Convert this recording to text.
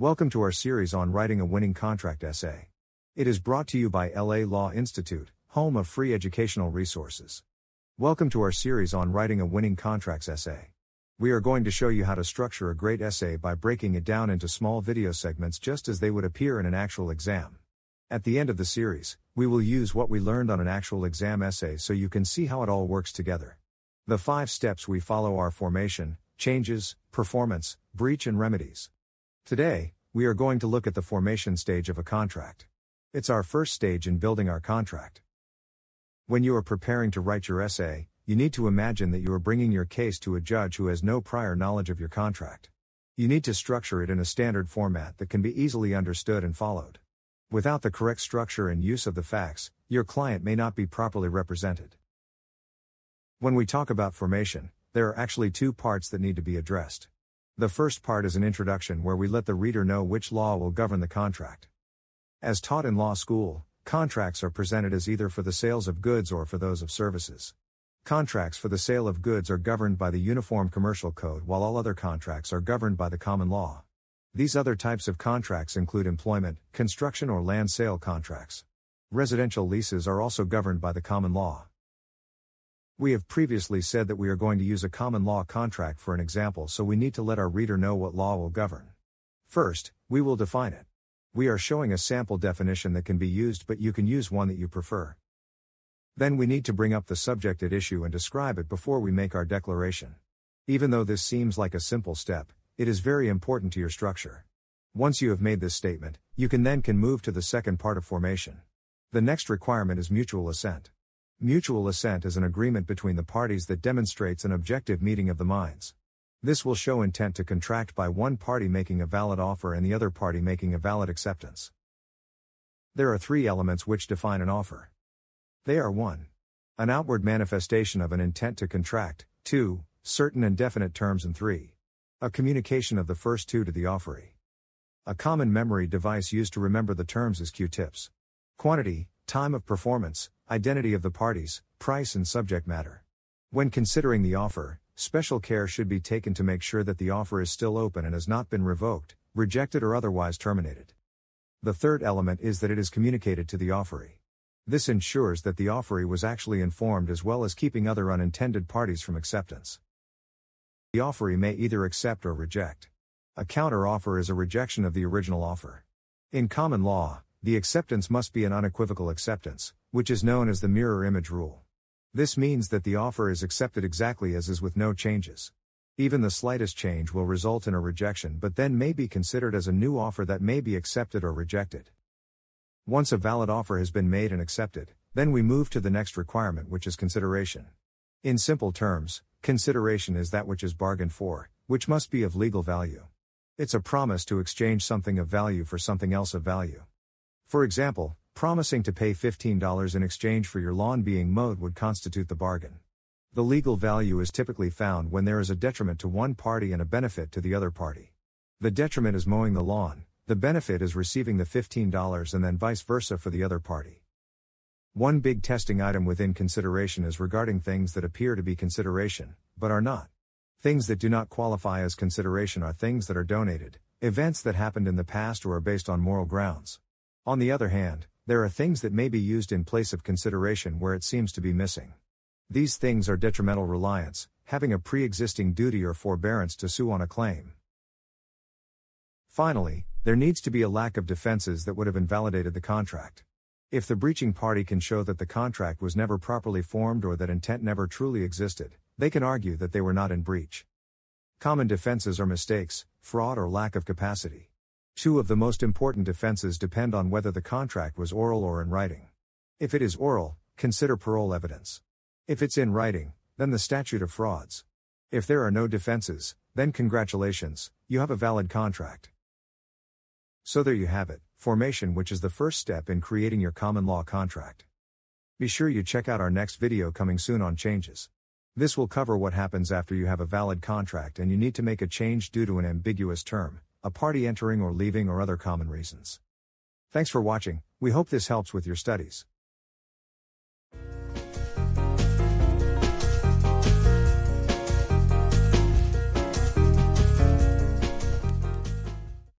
Welcome to our series on writing a winning contract essay. It is brought to you by LA Law Institute, home of free educational resources. Welcome to our series on writing a winning contracts essay. We are going to show you how to structure a great essay by breaking it down into small video segments just as they would appear in an actual exam. At the end of the series, we will use what we learned on an actual exam essay so you can see how it all works together. The 5 steps we follow are formation, changes, performance, breach and remedies. Today, we are going to look at the formation stage of a contract. It's our first stage in building our contract. When you are preparing to write your essay, you need to imagine that you are bringing your case to a judge who has no prior knowledge of your contract. You need to structure it in a standard format that can be easily understood and followed. Without the correct structure and use of the facts, your client may not be properly represented. When we talk about formation, there are actually 2 parts that need to be addressed. The first part is an introduction where we let the reader know which law will govern the contract. As taught in law school, contracts are presented as either for the sales of goods or for those of services. Contracts for the sale of goods are governed by the Uniform Commercial Code while all other contracts are governed by the common law. These other types of contracts include employment, construction or land sale contracts. Residential leases are also governed by the common law. We have previously said that we are going to use a common law contract for an example, so we need to let our reader know what law will govern. First, we will define it. We are showing a sample definition that can be used, but you can use one that you prefer. Then we need to bring up the subject at issue and describe it before we make our declaration. Even though this seems like a simple step, it is very important to your structure. Once you have made this statement, you can move to the second part of formation. The next requirement is mutual assent. Mutual assent is an agreement between the parties that demonstrates an objective meeting of the minds. This will show intent to contract by one party making a valid offer and the other party making a valid acceptance. There are 3 elements which define an offer. They are 1. An outward manifestation of an intent to contract, 2. Certain and definite terms, and 3. A communication of the first 2 to the offeree. A common memory device used to remember the terms is Q-tips. Quantity, time of performance, identity of the parties, price and subject matter. When considering the offer, special care should be taken to make sure that the offer is still open and has not been revoked, rejected or otherwise terminated. The third element is that it is communicated to the offeree. This ensures that the offeree was actually informed as well as keeping other unintended parties from acceptance. The offeree may either accept or reject. A counter-offer is a rejection of the original offer. In common law, the acceptance must be an unequivocal acceptance, which is known as the mirror image rule. This means that the offer is accepted exactly as is with no changes. Even the slightest change will result in a rejection but then may be considered as a new offer that may be accepted or rejected. Once a valid offer has been made and accepted, then we move to the next requirement, which is consideration. In simple terms, consideration is that which is bargained for, which must be of legal value. It's a promise to exchange something of value for something else of value. For example, promising to pay $15 in exchange for your lawn being mowed would constitute the bargain. The legal value is typically found when there is a detriment to one party and a benefit to the other party. The detriment is mowing the lawn, the benefit is receiving the $15 and then vice versa for the other party. One big testing item within consideration is regarding things that appear to be consideration, but are not. Things that do not qualify as consideration are things that are donated, events that happened in the past or are based on moral grounds. On the other hand, there are things that may be used in place of consideration where it seems to be missing. These things are detrimental reliance, having a pre-existing duty or forbearance to sue on a claim. Finally, there needs to be a lack of defenses that would have invalidated the contract. If the breaching party can show that the contract was never properly formed or that intent never truly existed, they can argue that they were not in breach. Common defenses are mistakes, fraud or lack of capacity. 2 of the most important defenses depend on whether the contract was oral or in writing. If it is oral, consider parole evidence. If it's in writing, then the statute of frauds. If there are no defenses, then congratulations, you have a valid contract. So there you have it, formation, which is the first step in creating your common law contract. Be sure you check out our next video coming soon on changes. This will cover what happens after you have a valid contract and you need to make a change due to an ambiguous term, a party entering or leaving or other common reasons. Thanks for watching, we hope this helps with your studies.